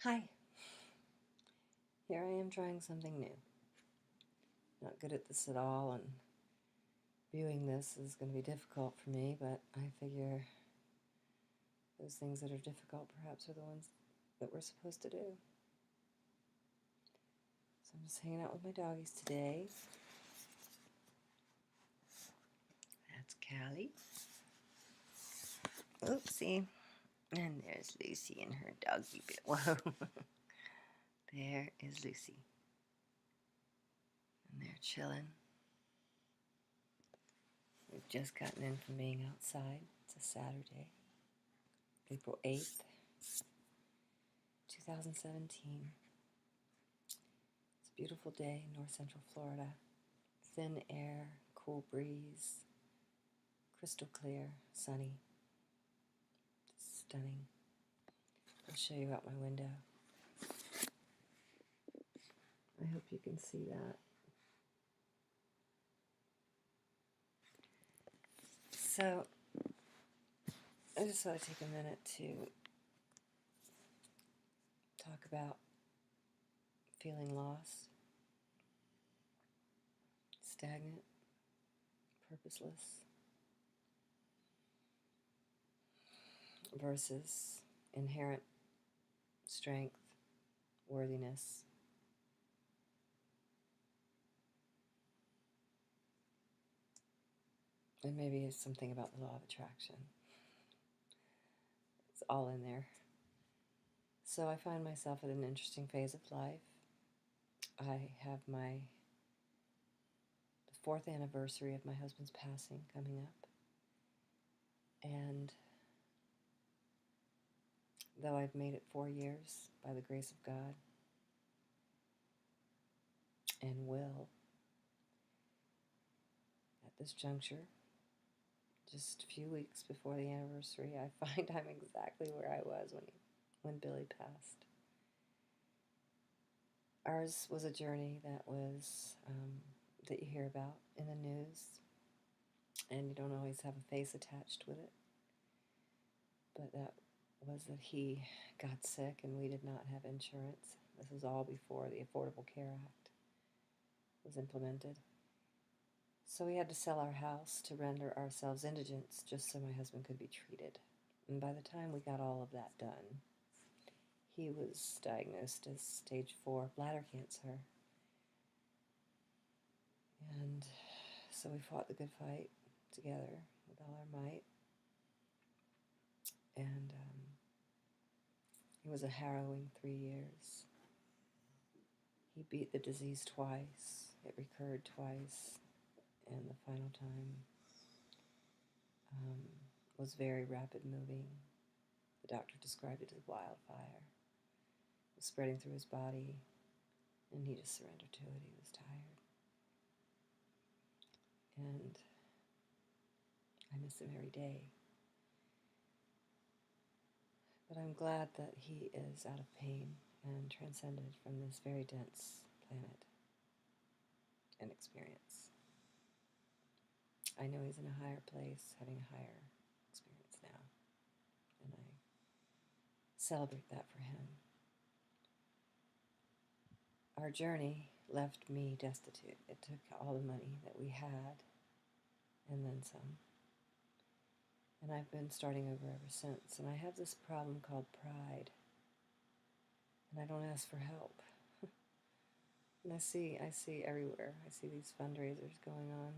Hi, here I am trying something new. Not good at this at all, and viewing this is going to be difficult for me, but I figure those things that are difficult perhaps are the ones that we're supposed to do. So I'm just hanging out with my doggies today. That's Callie. Oopsie. And there's Lucy and her doggy bit. Whoa. There is Lucy. And they're chilling. We've just gotten in from being outside. It's a Saturday, April 8th, 2017. It's a beautiful day in north central Florida. Thin air, cool breeze, crystal clear, sunny. Stunning. I'll show you out my window. I hope you can see that. So, I just thought I'd take a minute to talk about feeling lost, stagnant, purposeless, versus inherent strength, worthiness. And maybe it's something about the law of attraction. It's all in there. So I find myself at an interesting phase of life. I have the 4th anniversary of my husband's passing coming up. And though I've made it 4 years by the grace of God, and will, at this juncture, just a few weeks before the anniversary, I find I'm exactly where I was when Billy passed. Ours was a journey that you hear about in the news, and you don't always have a face attached with it. But that was that he got sick and we did not have insurance. This was all before the Affordable Care Act was implemented. So we had to sell our house to render ourselves indigents just so my husband could be treated. And by the time we got all of that done, he was diagnosed as stage 4 bladder cancer. And so we fought the good fight together with all our might. And it was a harrowing 3 years. He beat the disease twice. It recurred twice. And the final time was very rapid moving. The doctor described it as wildfire. It was spreading through his body, and he just surrendered to it. He was tired. And I miss him every day. But I'm glad that he is out of pain and transcended from this very dense planet and experience. I know he's in a higher place, having a higher experience now, and I celebrate that for him. Our journey left me destitute. It took all the money that we had and then some. And I've been starting over ever since. And I have this problem called pride. And I don't ask for help. And I see everywhere. I see these fundraisers going on,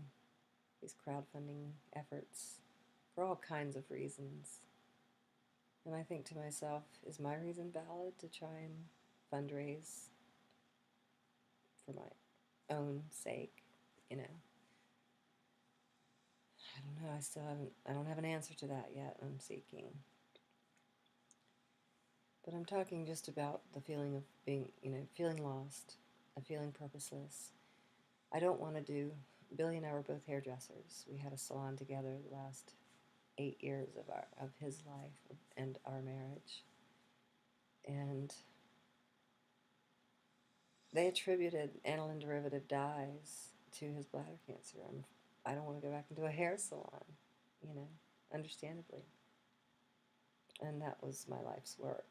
these crowdfunding efforts for all kinds of reasons. And I think to myself, is my reason valid to try and fundraise for my own sake, you know? I don't know, I don't have an answer to that yet. I'm seeking. But I'm talking just about the feeling of being, feeling lost, feeling purposeless. I don't want to do, Billy and I were both hairdressers. We had a salon together the last 8 years of his life and our marriage. And they attributed aniline derivative dyes to his bladder cancer. I don't want to go back into a hair salon, understandably. And that was my life's work.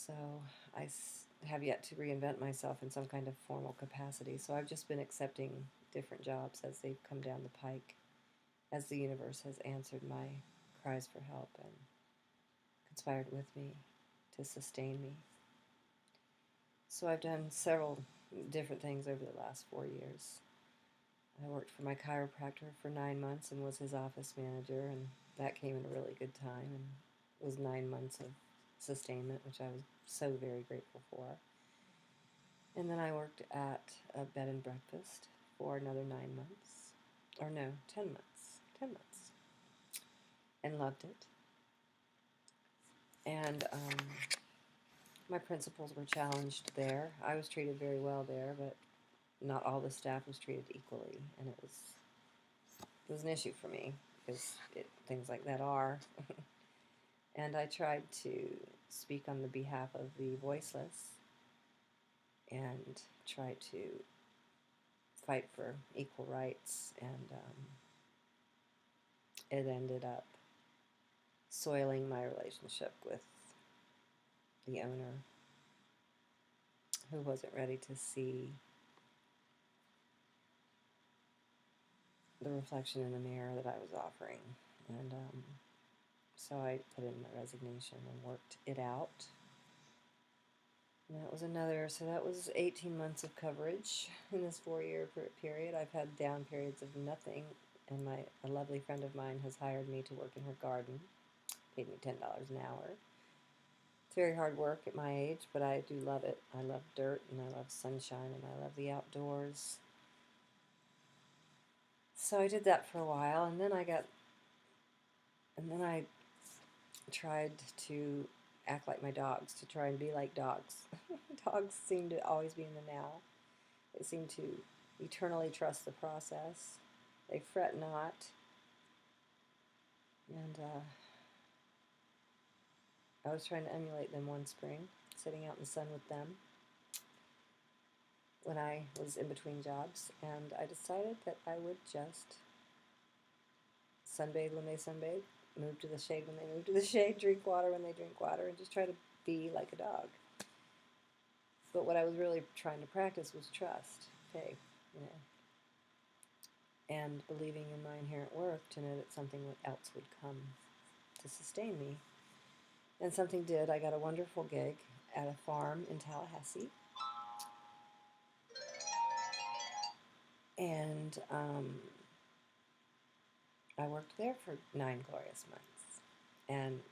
So I have yet to reinvent myself in some kind of formal capacity. So I've just been accepting different jobs as they've come down the pike, as the universe has answered my cries for help and conspired with me to sustain me. So I've done several different things over the last 4 years. I worked for my chiropractor for 9 months and was his office manager, and that came at a really good time and was 9 months of sustainment, which I was so very grateful for. And then I worked at a bed and breakfast for another 9 months, or no, 10 months, 10 months, and loved it. And my principles were challenged there. I was treated very well there, but not all the staff was treated equally, and it was an issue for me because things like that are. And I tried to speak on the behalf of the voiceless and try to fight for equal rights, and it ended up soiling my relationship with the owner, who wasn't ready to see the reflection in the mirror that I was offering. And so I put in my resignation and worked it out. And that was so that was 18 months of coverage in this 4-year period. I've had down periods of nothing, and a lovely friend of mine has hired me to work in her garden, paid me $10 an hour. It's very hard work at my age, but I do love it. I love dirt, and I love sunshine, and I love the outdoors. So I did that for a while, and then I tried to act like my dogs, to try and be like dogs. Dogs seem to always be in the now. They seem to eternally trust the process. They fret not. And I was trying to emulate them one spring, sitting out in the sun with them when I was in between jobs, and I decided that I would just sunbathe when they sunbathe, move to the shade when they move to the shade, drink water when they drink water, and just try to be like a dog. But what I was really trying to practice was trust, faith, and believing in my inherent worth to know that something else would come to sustain me. And something did. I got a wonderful gig at a farm in Tallahassee. And I worked there for 9 glorious months. And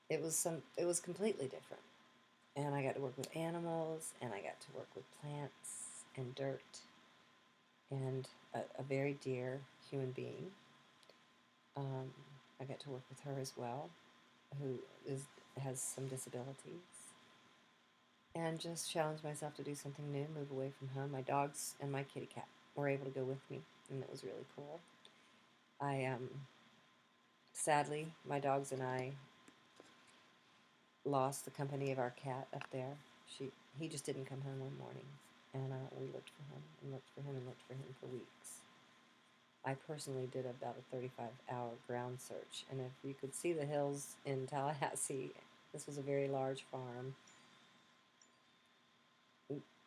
it was completely different. And I got to work with animals, and I got to work with plants and dirt, and a very dear human being. I got to work with her as well, who has some disabilities, and just challenge myself to do something new, move away from home. My dogs and my kitty cat were able to go with me, and it was really cool. Sadly, my dogs and I lost the company of our cat up there. He just didn't come home one morning, and we looked for him and looked for him and looked for him for weeks. I personally did about a 35-hour ground search, and if you could see the hills in Tallahassee, this was a very large farm.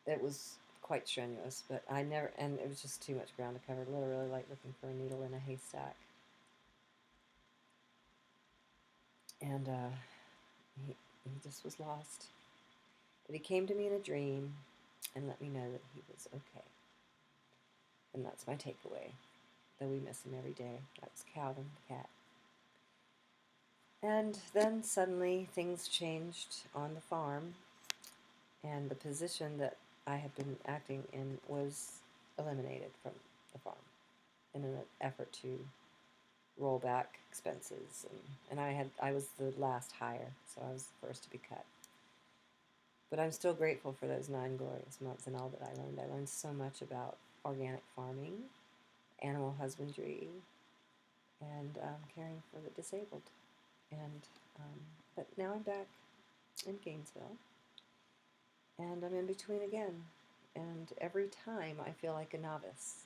It was quite strenuous, but and it was just too much ground to cover, literally like looking for a needle in a haystack. And he just was lost. But he came to me in a dream and let me know that he was okay. And that's my takeaway, though we miss him every day. That's Calvin, the cat. And then suddenly things changed on the farm, and the position that I had been acting in was eliminated from the farm in an effort to roll back expenses. And I was the last hire, so I was the first to be cut. But I'm still grateful for those 9 glorious months and all that I learned. I learned so much about organic farming, animal husbandry, and caring for the disabled. But now I'm back in Gainesville, and I'm in between again. And every time I feel like a novice.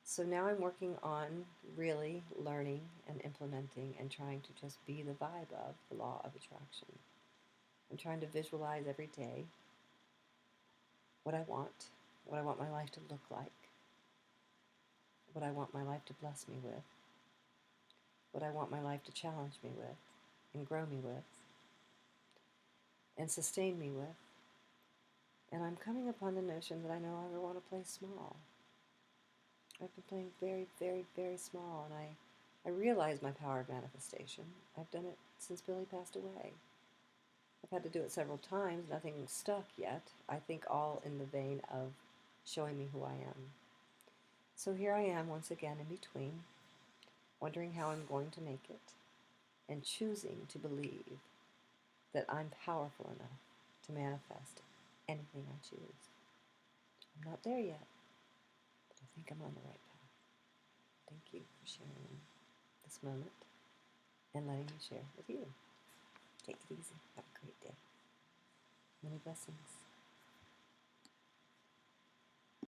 So now I'm working on really learning and implementing and trying to just be the vibe of the law of attraction. I'm trying to visualize every day what I want my life to look like, what I want my life to bless me with, what I want my life to challenge me with, and grow me with, and sustain me with. And I'm coming upon the notion that I no longer want to play small. I've been playing very, very, very small, and I realize my power of manifestation. I've done it since Billy passed away. I've had to do it several times. Nothing stuck yet. I think all in the vein of showing me who I am. So here I am once again in between, wondering how I'm going to make it, and choosing to believe that I'm powerful enough to manifest anything I choose. I'm not there yet, but I think I'm on the right path. Thank you for sharing this moment and letting me share with you. Take it easy. Have a great day. Many blessings.